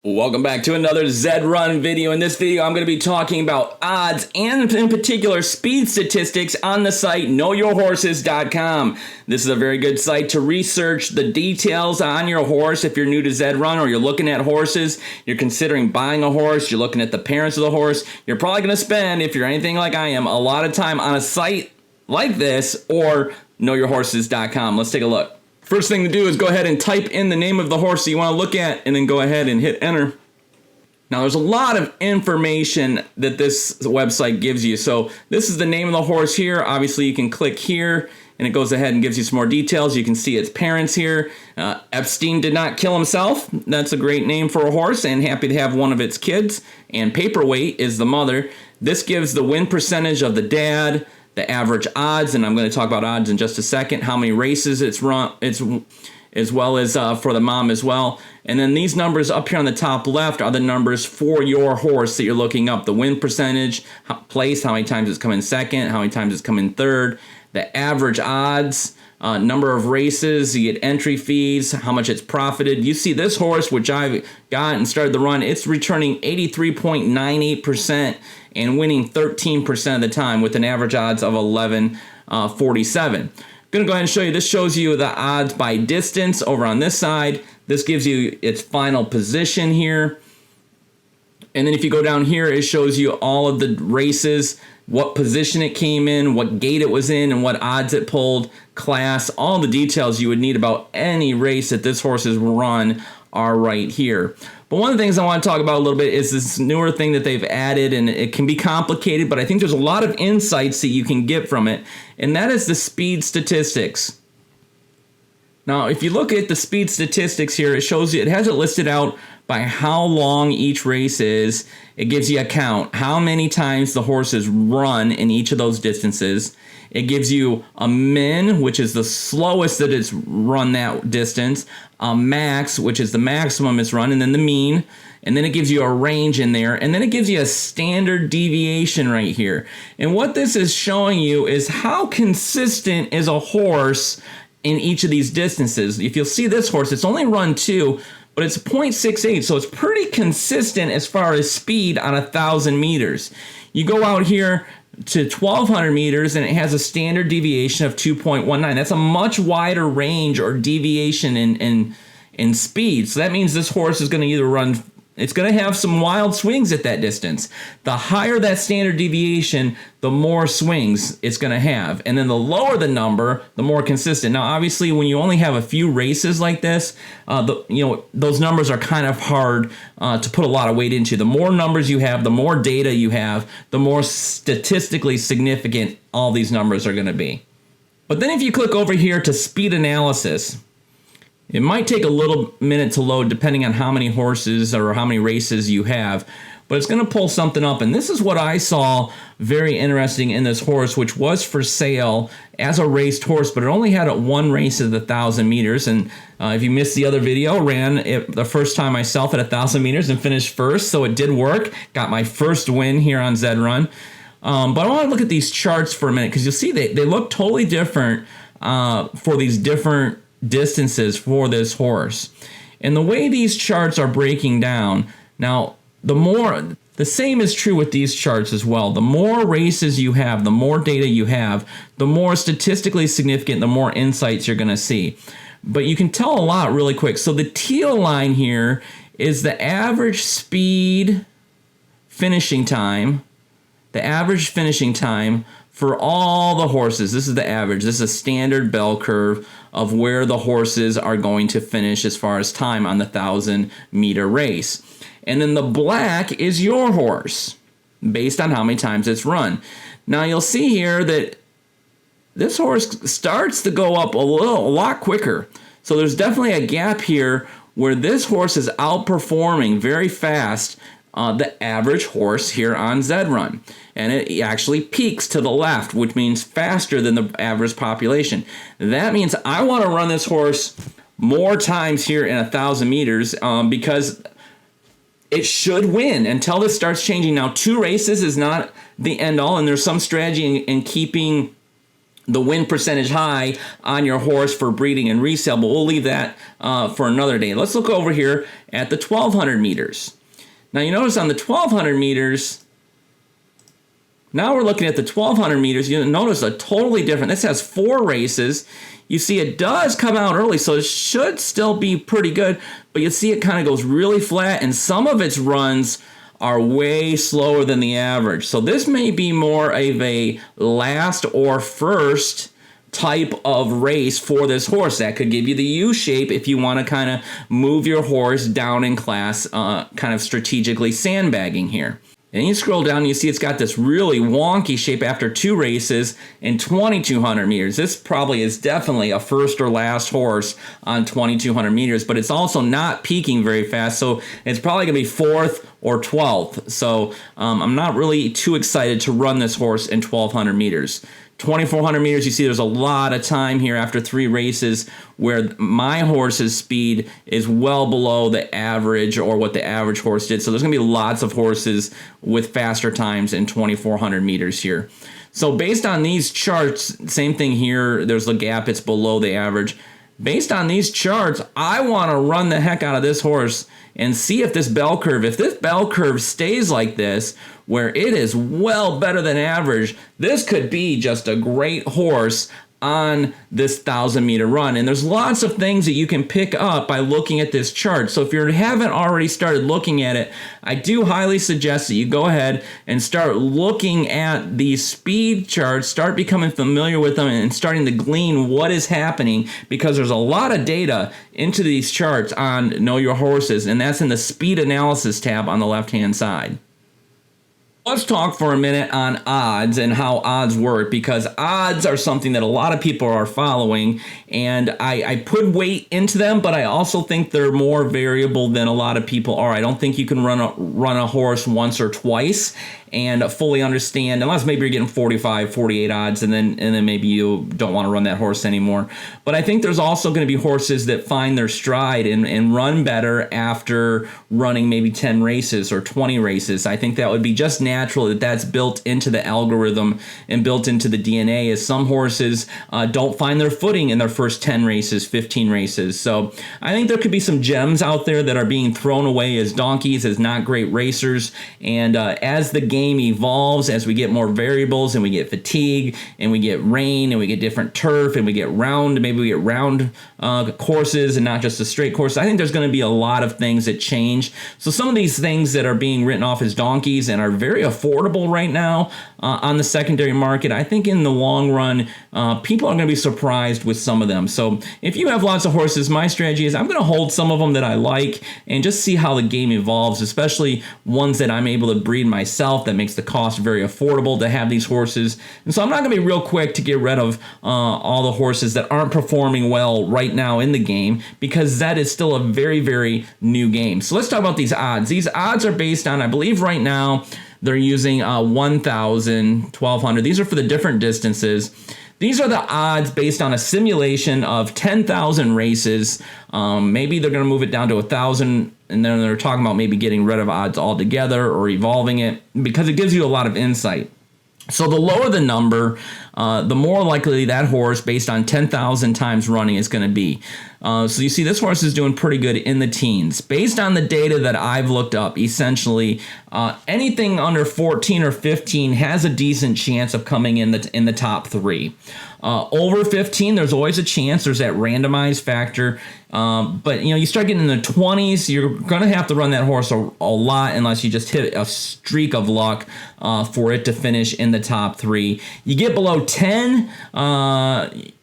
Welcome back to another Zed Run video. In this video, I'm going to be talking about odds and in particular speed statistics on the site knowyourhorses.com. This is a very good site to research the details on your horse. If you're new to Zed Run or you're looking at horses, you're considering buying a horse, you're looking at the parents of the horse, you're probably going to spend, if you're anything like I am, a lot of time on a site like this or knowyourhorses.com. Let's take a look. First thing to do is go ahead and type in the name of the horse that you want to look at and then go ahead and hit enter. Now there's a lot of information that this website gives you. So this is the name of the horse here. Obviously you can click here and it goes ahead and gives you some more details. You can see its parents here. Epstein did not kill himself. That's a great name for a horse and happy to have one of its kids. And Paperweight is the mother. This gives the win percentage of the dad, the average odds, and I'm going to talk about odds in just a second, how many races it's run, as well as for the mom as well. And then these numbers up here on the top left are the numbers for your horse that you're looking up. The win percentage, place, how many times it's come in second, how many times it's come in third, the average odds, number of races, you get entry fees, how much it's profited. You see this horse, which I got and started the run, it's returning 83.98% and winning 13% of the time with an average odds of 11.47. Going to go ahead and show you, this shows you the odds by distance over on this side. This gives you its final position here. And then if you go down here, it shows you all of the races, what position it came in, what gate it was in, and what odds it pulled, class, all the details you would need about any race that this horse has run are right here. But one of the things I want to talk about a little bit is this newer thing that they've added, and it can be complicated, but I think there's a lot of insights that you can get from it, and that is the speed statistics. Now, if you look at the speed statistics here, it shows you, it has it listed out by how long each race is. It gives you a count, how many times the horse has run in each of those distances. It gives you a min, which is the slowest that it's run that distance, a max, which is the maximum it's run, and then the mean. And then it gives you a range in there, and then it gives you a standard deviation right here. And what this is showing you is how consistent is a horse in each of these distances. If you'll see this horse, it's only run 2, but it's 0.68, so it's pretty consistent as far as speed on 1,000 meters. You go out here to 1,200 meters, and it has a standard deviation of 2.19. That's a much wider range or deviation in speed. So that means this horse is going to either run, it's going to have some wild swings at that distance. The higher that standard deviation, the more swings it's going to have. And then the lower the number, the more consistent. Now, obviously, when you only have a few races like this, those numbers are kind of hard to put a lot of weight into. The more numbers you have, the more data you have, the more statistically significant all these numbers are going to be. But then if you click over here to speed analysis, it might take a little minute to load depending on how many horses or how many races you have, but it's going to pull something up. And this is what I saw very interesting in this horse, which was for sale as a raced horse, but it only had one race at 1,000 meters. And if you missed the other video, ran it the first time myself at 1,000 meters and finished first, so it did work. Got my first win here on Zed Run. But I want to look at these charts for a minute because you'll see they look totally different for these different distances for this horse. And the way these charts are breaking down, now the same is true with these charts as well. The more races you have, the more data you have, the more statistically significant, the more insights you're going to see. But you can tell a lot really quick. So the teal line here is the average speed finishing time, the average finishing time for all the horses. This is the average. This is a standard bell curve of where the horses are going to finish as far as time on the 1,000-meter race. And then the black is your horse based on how many times it's run. Now you'll see here that this horse starts to go up a lot quicker. So there's definitely a gap here where this horse is outperforming very fast the average horse here on Zed Run. And it actually peaks to the left, which means faster than the average population. That means I want to run this horse more times here in 1,000 meters because it should win until this starts changing. Now, 2 races is not the end all, and there's some strategy in keeping the win percentage high on your horse for breeding and resale, but we'll leave that for another day. Let's look over here at the 1,200 meters. Now you notice on the 1,200 meters, now we're looking at the 1,200 meters. You notice a totally different, this has 4 races. You see it does come out early, so it should still be pretty good, but you see it kind of goes really flat, and some of its runs are way slower than the average. So this may be more of a last or first type of race for this horse. That could give you the U shape if you want to kind of move your horse down in class, kind of strategically sandbagging here. And you scroll down and you see it's got this really wonky shape after 2 races in 2,200 meters. This probably is definitely a first or last horse on 2,200 meters, but it's also not peaking very fast, so it's probably going to be 4th or 12th. So I'm not really too excited to run this horse in 1,200 meters. 2,400 meters, you see there's a lot of time here after 3 races where my horse's speed is well below the average or what the average horse did. So there's going to be lots of horses with faster times in 2,400 meters here. So based on these charts, same thing here, there's the gap, it's below the average. Based on these charts, I want to run the heck out of this horse and see if this bell curve stays like this, where it is well better than average. This could be just a great horse on this 1,000-meter run. And there's lots of things that you can pick up by looking at this chart. So if you haven't already started looking at it, I do highly suggest that you go ahead and start looking at these speed charts, start becoming familiar with them and starting to glean what is happening, because there's a lot of data into these charts on Know Your Horses, and that's in the speed analysis tab on the left-hand side. Let's talk for a minute on odds and how odds work, because odds are something that a lot of people are following, and I put weight into them, but I also think they're more variable than a lot of people are. I don't think you can run a horse once or twice and fully understand, unless maybe you're getting 45, 48 odds, and then maybe you don't want to run that horse anymore. But I think there's also going to be horses that find their stride and run better after running maybe 10 races or 20 races. I think that would be just natural, that that's built into the algorithm and built into the DNA, as some horses don't find their footing in their first 10 races, 15 races. So I think there could be some gems out there that are being thrown away as donkeys, as not great racers, and as the game evolves, as we get more variables and we get fatigue and we get rain and we get different turf and we get round, maybe we get round courses and not just a straight course, I think there's going to be a lot of things that change. So some of these things that are being written off as donkeys and are very affordable right now on the secondary market, I think in the long run, people are going to be surprised with some of them. So if you have lots of horses, my strategy is I'm going to hold some of them that I like and just see how the game evolves, especially ones that I'm able to breed myself. That makes the cost very affordable to have these horses. And so I'm not going to be real quick to get rid of all the horses that aren't performing well right now in the game, because that is still a very, very new game. So let's talk about these odds. These odds are based on, I believe right now, they're using 1,000, 1,200. These are for the different distances. These are the odds based on a simulation of 10,000 races. Maybe they're going to move it down to 1,000, and then they're talking about maybe getting rid of odds altogether or evolving it, because it gives you a lot of insight. So the lower the number, the more likely that horse, based on 10,000 times running, is going to be. So you see this horse is doing pretty good in the teens. Based on the data that I've looked up, essentially, anything under 14 or 15 has a decent chance of coming in the top 3. Over 15, there's always a chance. There's that randomized factor. But you start getting in the 20s, you're going to have to run that horse a lot, unless you just hit a streak of luck for it to finish in the top 3. You get below 10,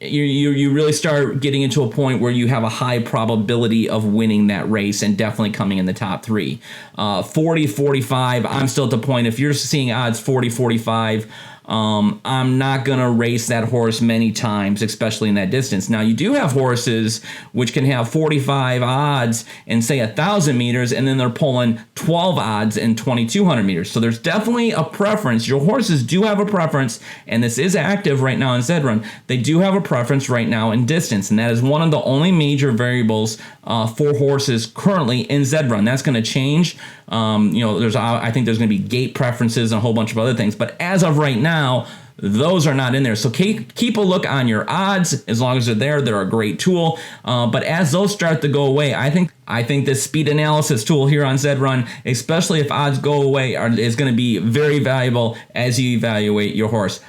you really start getting into a point where you have a high probability of winning that race and definitely coming in the top 3. 40, 45, I'm still at the point, if you're seeing odds 40, 45, I'm not going to race that horse many times, especially in that distance. Now, you do have horses which can have 45 odds in, say, 1,000 meters, and then they're pulling 12 odds in 2,200 meters. So there's definitely a preference. Your horses do have a preference, and this is active right now in Zed Run. They do have a preference right now in distance, and that is one of the only major variables for horses currently in Zed Run. That's going to change. I think there's going to be gait preferences and a whole bunch of other things. But as of right now, those are not in there. So keep a look on your odds. As long as they're there, they're a great tool. But as those start to go away, I think this speed analysis tool here on Zed Run, especially if odds go away, is going to be very valuable as you evaluate your horse.